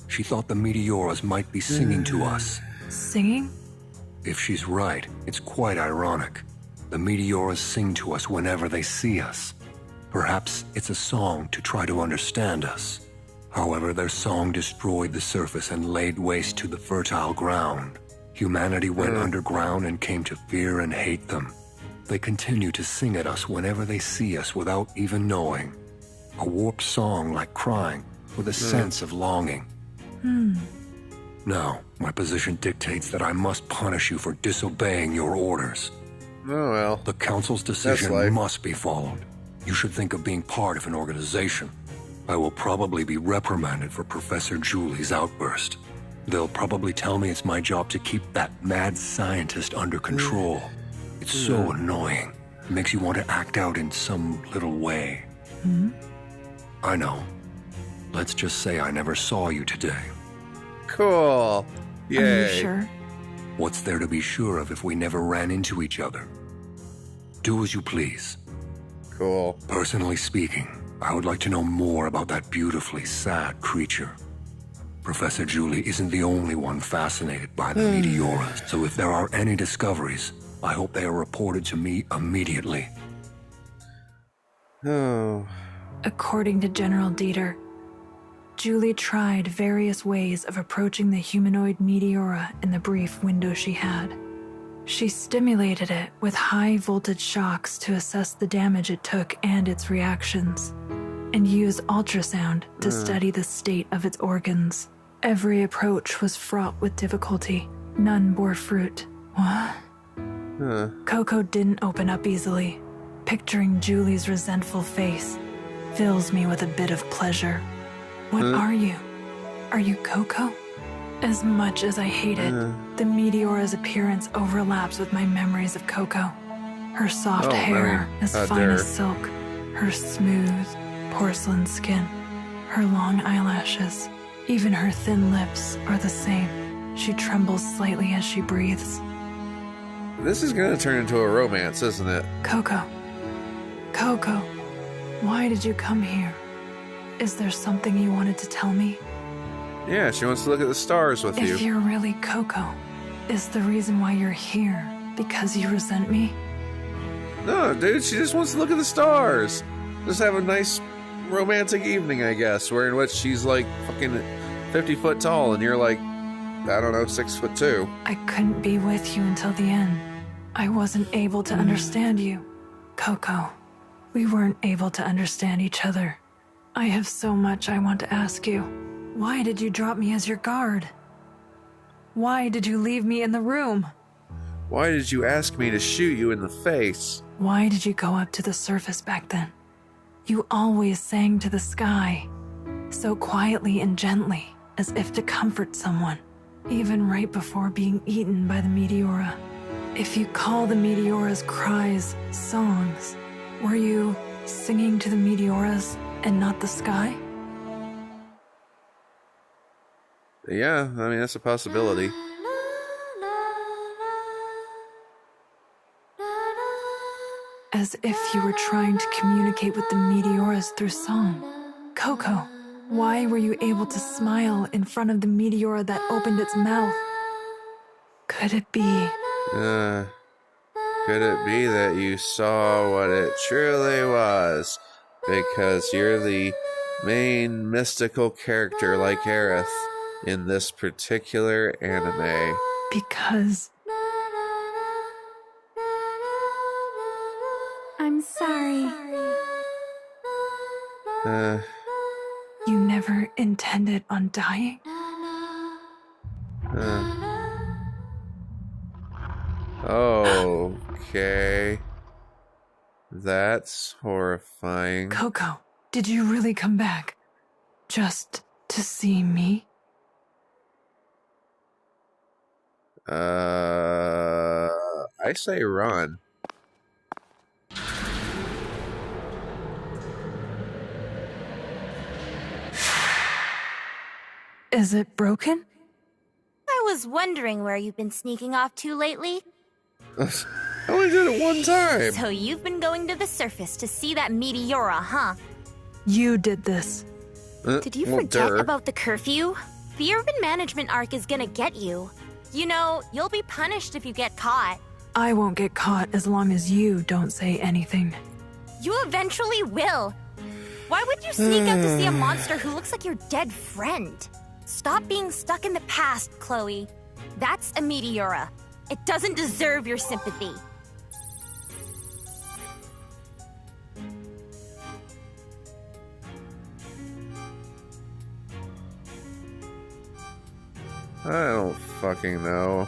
She thought the Meteoras might be singing to us. Singing? If she's right, it's quite ironic. The Meteoras sing to us whenever they see us. Perhaps it's a song to try to understand us. However, their song destroyed the surface and laid waste to the fertile ground. Humanity went underground and came to fear and hate them. They continue to sing at us whenever they see us without even knowing. A warped song like crying, with a sense of longing. Now, my position dictates that I must punish you for disobeying your orders. Oh, well. The Council's life. decision must be followed. You should think of being part of an organization. I will probably be reprimanded for Professor Julie's outburst. They'll probably tell me it's my job to keep that mad scientist under control. It's so annoying. It makes you want to act out in some little way. I know. Let's just say I never saw you today. Cool. Yay. Are you sure? What's there to be sure of if we never ran into each other? Do as you please. Cool. Personally speaking, I would like to know more about that beautifully sad creature. Professor Julie isn't the only one fascinated by the Meteoras, so if there are any discoveries, I hope they are reported to me immediately. Oh. According to General Dieter, Julie tried various ways of approaching the humanoid Meteora in the brief window she had. She stimulated it with high voltage shocks to assess the damage it took and its reactions. and use ultrasound to study the state of its organs. Every approach was fraught with difficulty. None bore fruit. What? Coco didn't open up easily. Picturing Julie's resentful face fills me with a bit of pleasure. What are you? Are you Coco? As much as I hate it, the Meteora's appearance overlaps with my memories of Coco. Her soft hair as fine as silk, her smooth porcelain skin, her long eyelashes, even her thin lips are the same. She trembles slightly as she breathes. This is gonna turn into a romance, isn't it? Coco. Coco, why did you come here? Is there something you wanted to tell me? Yeah, she wants to look at the stars with you. If you're really Coco, is the reason why you're here because you resent me? No, dude, she just wants to look at the stars. Just have a nice romantic evening, I guess, where in which she's like fucking 50 foot tall and you're like, I don't know, 6'2". I couldn't be with you until the end. I wasn't able to understand you. Coco, we weren't able to understand each other. I have so much I want to ask you. Why did you drop me as your guard? Why did you leave me in the room? Why did you ask me to shoot you in the face? Why did you go up to the surface back then? You always sang to the sky, so quietly and gently, as if to comfort someone, even right before being eaten by the Meteora. If you call the Meteora's cries songs, were you singing to the Meteoras and not the sky? Yeah, I mean, that's a possibility. As if you were trying to communicate with the Meteoras through song. Coco, why were you able to smile in front of the Meteora that opened its mouth? Could it be? Could it be that you saw what it truly was? Because you're the main mystical character like Aerith in this particular anime. Because... I'm sorry. You never intended on dying? Okay. That's horrifying. Coco, did you really come back? Just to see me? I say run. Is it broken? I was wondering where you've been sneaking off to lately. I only did it one time. So you've been going to the surface to see that Meteora, huh? You did this. Did you forget about the curfew? The urban management arc is gonna get you. You know, you'll be punished if you get caught. I won't get caught as long as you don't say anything. You eventually will. Why would you sneak out to see a monster who looks like your dead friend? Stop being stuck in the past, Chloe. That's a Meteora. It doesn't deserve your sympathy. I don't fucking know.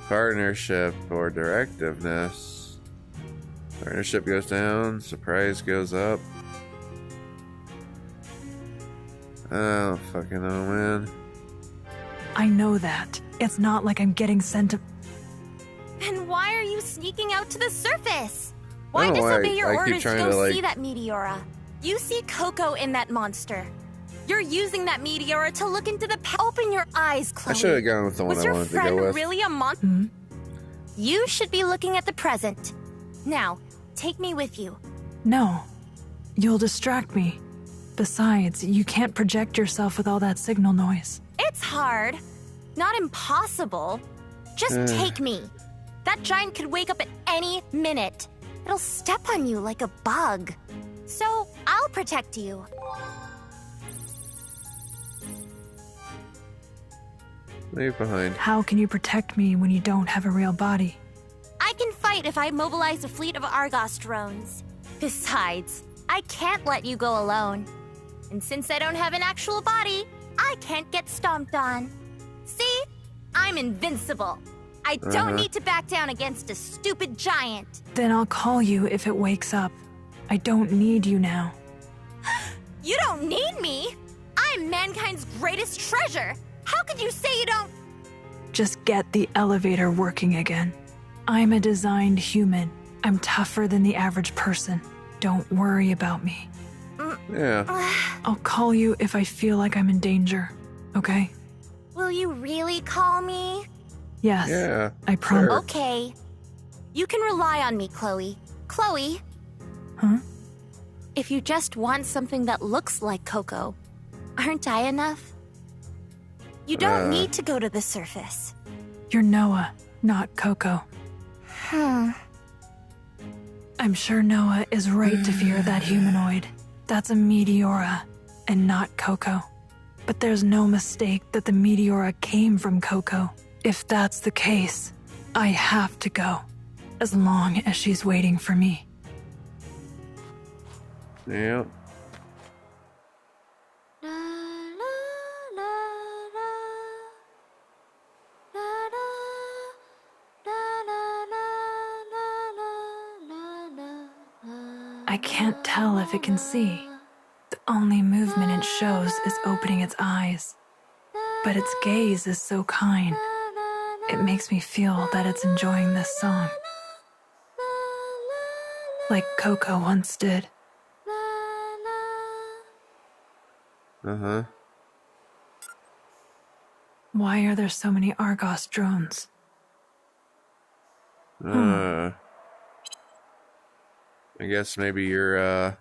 Partnership or directiveness. Partnership goes down, surprise goes up. I don't fucking know, man. I know that. It's not like I'm getting sent to... Then why are you sneaking out to the surface? Why disobey your orders to go see that Meteora? You see Coco in that monster. You're using that Meteora to look into the past. Open your eyes, Chloe. I should have gone with the one I wanted to go with. Was your friend really a monster? You should be looking at the present. Now, take me with you. No. You'll distract me. Besides, you can't project yourself with all that signal noise. It's hard. Not impossible. Just take me. That giant could wake up at any minute. It'll step on you like a bug. So, I'll protect you. Leave behind. How can you protect me when you don't have a real body? I can fight fight if I mobilize a fleet of Argos drones. Besides, I can't let you go alone. And since I don't have an actual body, I can't get stomped on. See? I'm invincible. I don't need to back down against a stupid giant. Then I'll call you if it wakes up. I don't need you now. You don't need me? I'm mankind's greatest treasure. How could you say you don't? Just get the elevator working again. I'm a designed human. I'm tougher than the average person. Don't worry about me. Yeah. I'll call you if I feel like I'm in danger, okay? Will you really call me? Yes. Yeah. I promise. Sure. Okay. You can rely on me, Chloe. Chloe? Huh? If you just want something that looks like Coco, aren't I enough? You don't need to go to the surface. You're Noah, not Coco. I'm sure Noah is right to fear that humanoid. That's a Meteora, and not Coco. But there's no mistake that the Meteora came from Coco. If that's the case, I have to go, as long as she's waiting for me. Yeah. I can't tell if it can see. The only movement it shows is opening its eyes. But its gaze is so kind. It makes me feel that it's enjoying this song. Like Coco once did. Uh-huh. Why are there so many Argos drones? I guess maybe your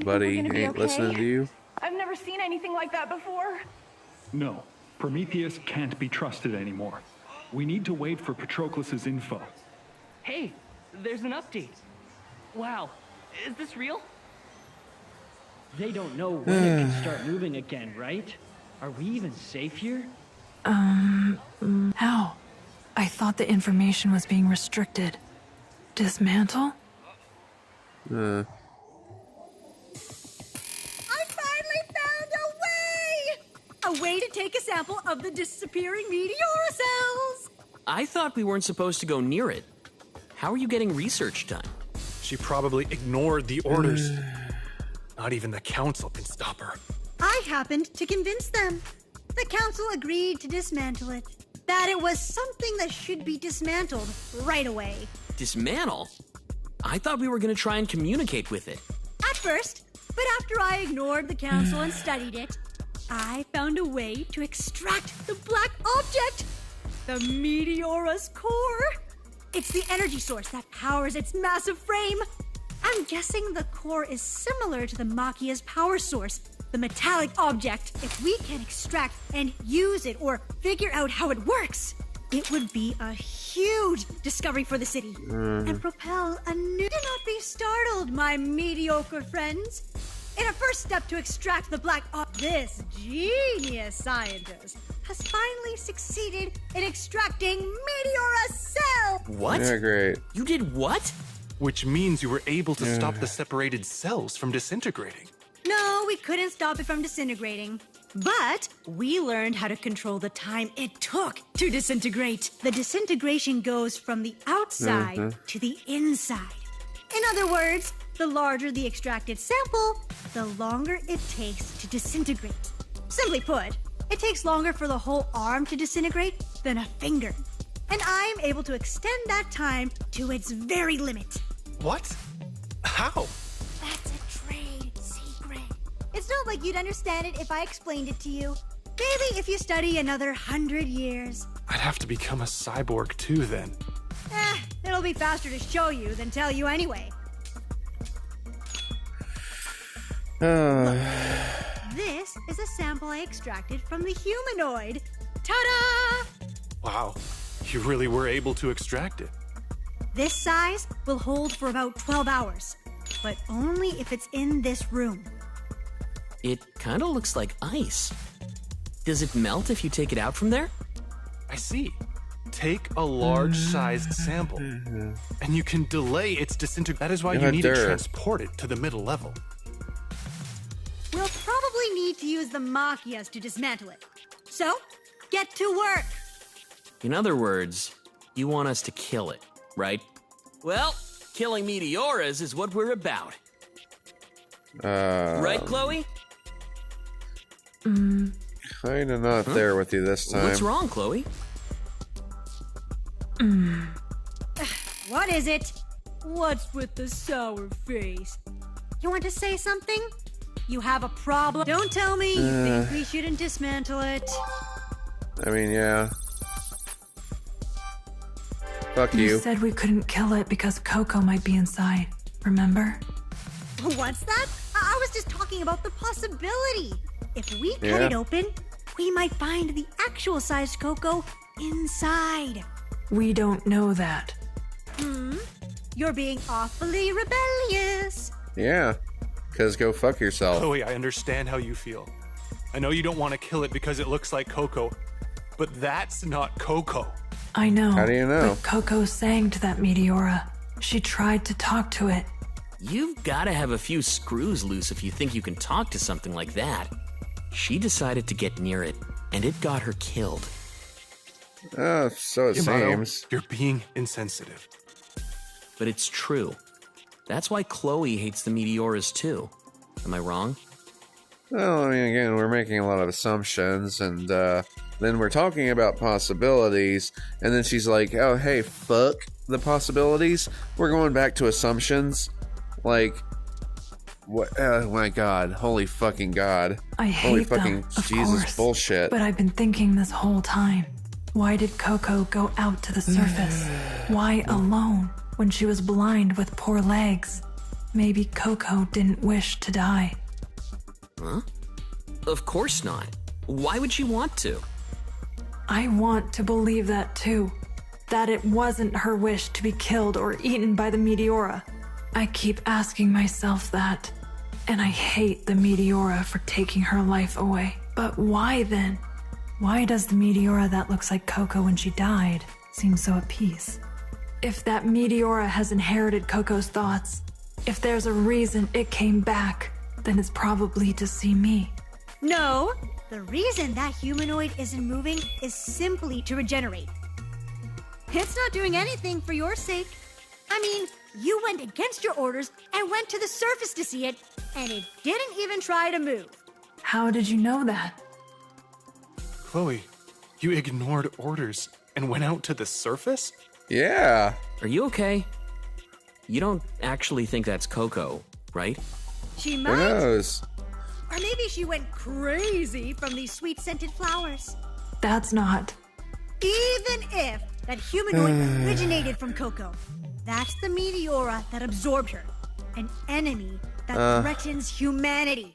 buddy ain't listening to you. I've never seen anything like that before. No, Prometheus can't be trusted anymore. We need to wait for Patroclus's info. Hey, there's an update. Wow, is this real? They don't know when it can start moving again, right? Are we even safe here? How? I thought the information was being restricted. Dismantle? I finally found a way! A way to take a sample of the disappearing Meteora cells! I thought we weren't supposed to go near it. How are you getting research done? She probably ignored the orders. Not even the council can stop her. I happened to convince them. The council agreed to dismantle it. That it was something that should be dismantled right away. Dismantle? I thought we were going to try and communicate with it. At first, but after I ignored the council and studied it, I found a way to extract the black object, the Meteora's core. It's the energy source that powers its massive frame. I'm guessing the core is similar to the Machia's power source, the metallic object. If we can extract and use it or figure out how it works, it would be a huge discovery for the city and propel a new... Do not be startled, my mediocre friends. In a first step to extract the black this genius scientist has finally succeeded in extracting Meteora cell. What? Yeah, great. You did what? Which means you were able to stop the separated cells from disintegrating. No, we couldn't stop it from disintegrating. But we learned how to control the time it took to disintegrate. The disintegration goes from the outside to the inside. In other words, the larger the extracted sample, the longer it takes to disintegrate. Simply put, it takes longer for the whole arm to disintegrate than a finger. And I'm able to extend that time to its very limit. What? How? That's a trade secret. It's not like you'd understand it if I explained it to you. Maybe if you study another 100 years. I'd have to become a cyborg too then. It'll be faster to show you than tell you anyway. Look, this is a sample I extracted from the humanoid. Ta-da! Wow, you really were able to extract it. This size will hold for about 12 hours, but only if it's in this room. It kind of looks like ice. Does it melt if you take it out from there? I see. take a large-sized sample, and you can delay its disintegration. That is why you need to transport it to the middle level. We'll probably need to use the Machias to dismantle it. So, get to work! In other words, you want us to kill it, right? Well, killing Meteoras is what we're about. Right, Chloe? Kinda not there with you this time. What's wrong, Chloe? What is it? What's with the sour face? You want to say something? You have a problem? Don't tell me you think we shouldn't dismantle it. I mean, yeah. Fuck you. You said we couldn't kill it because Coco might be inside, remember? What's that? I was just talking about the possibility. If we cut it open, we might find the actual sized Coco inside. We don't know that. You're being awfully rebellious. Yeah, because go fuck yourself. Chloe, I understand how you feel. I know you don't want to kill it because it looks like Coco, but that's not Coco. I know. How do you know? But Coco sang to that Meteora. She tried to talk to it. You've got to have a few screws loose if you think you can talk to something like that. She decided to get near it, and it got her killed. So it seems. You're being insensitive. But it's true. That's why Chloe hates the Meteoras too. Am I wrong? Well, I mean, again, we're making a lot of assumptions, and then we're talking about possibilities, and then she's like, oh, hey, fuck the possibilities. We're going back to assumptions. Like, what? Oh my god. Holy fucking god. I hate Holy fucking them, of Jesus course, bullshit. But I've been thinking this whole time. Why did Coco go out to the surface? Why alone when she was blind with poor legs? Maybe Coco didn't wish to die. Huh? Of course not. Why would she want to? I want to believe that too. That it wasn't her wish to be killed or eaten by the Meteora. I keep asking myself that. And I hate the Meteora for taking her life away. But why then? Why does the Meteora that looks like Coco when she died seem so at peace? If that Meteora has inherited Coco's thoughts, if there's a reason it came back, then it's probably to see me. No, the reason that humanoid isn't moving is simply to regenerate. It's not doing anything for your sake. I mean, you went against your orders and went to the surface to see it, and it didn't even try to move. How did you know that? Chloe, you ignored orders and went out to the surface? Yeah. Are you okay? You don't actually think that's Coco, right? She might. Who knows? Or maybe she went crazy from these sweet scented flowers. That's not. Even if that humanoid originated from Coco, that's the Meteora that absorbed her. An enemy that threatens humanity.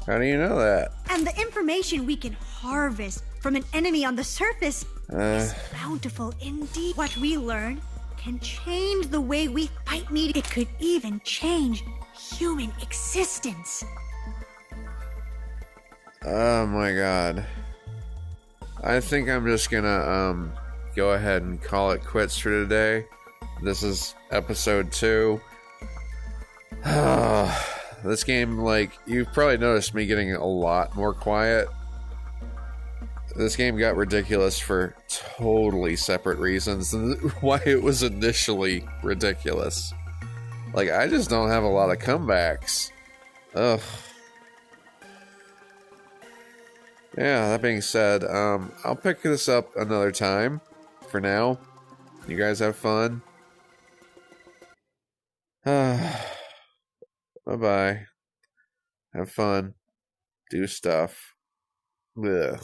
How do you know that? And the information we can harvest from an enemy on the surface is bountiful indeed. What we learn can change the way we fight Meteor. It could even change human existence. Oh my god. I think I'm just gonna go ahead and call it quits for today. This is episode 2. This game, like, you've probably noticed me getting a lot more quiet. This game got ridiculous for totally separate reasons than why it was initially ridiculous. Like, I just don't have a lot of comebacks. Ugh. Yeah, that being said, I'll pick this up another time. For now, you guys have fun. Bye-bye. Have fun. Do stuff. Ugh.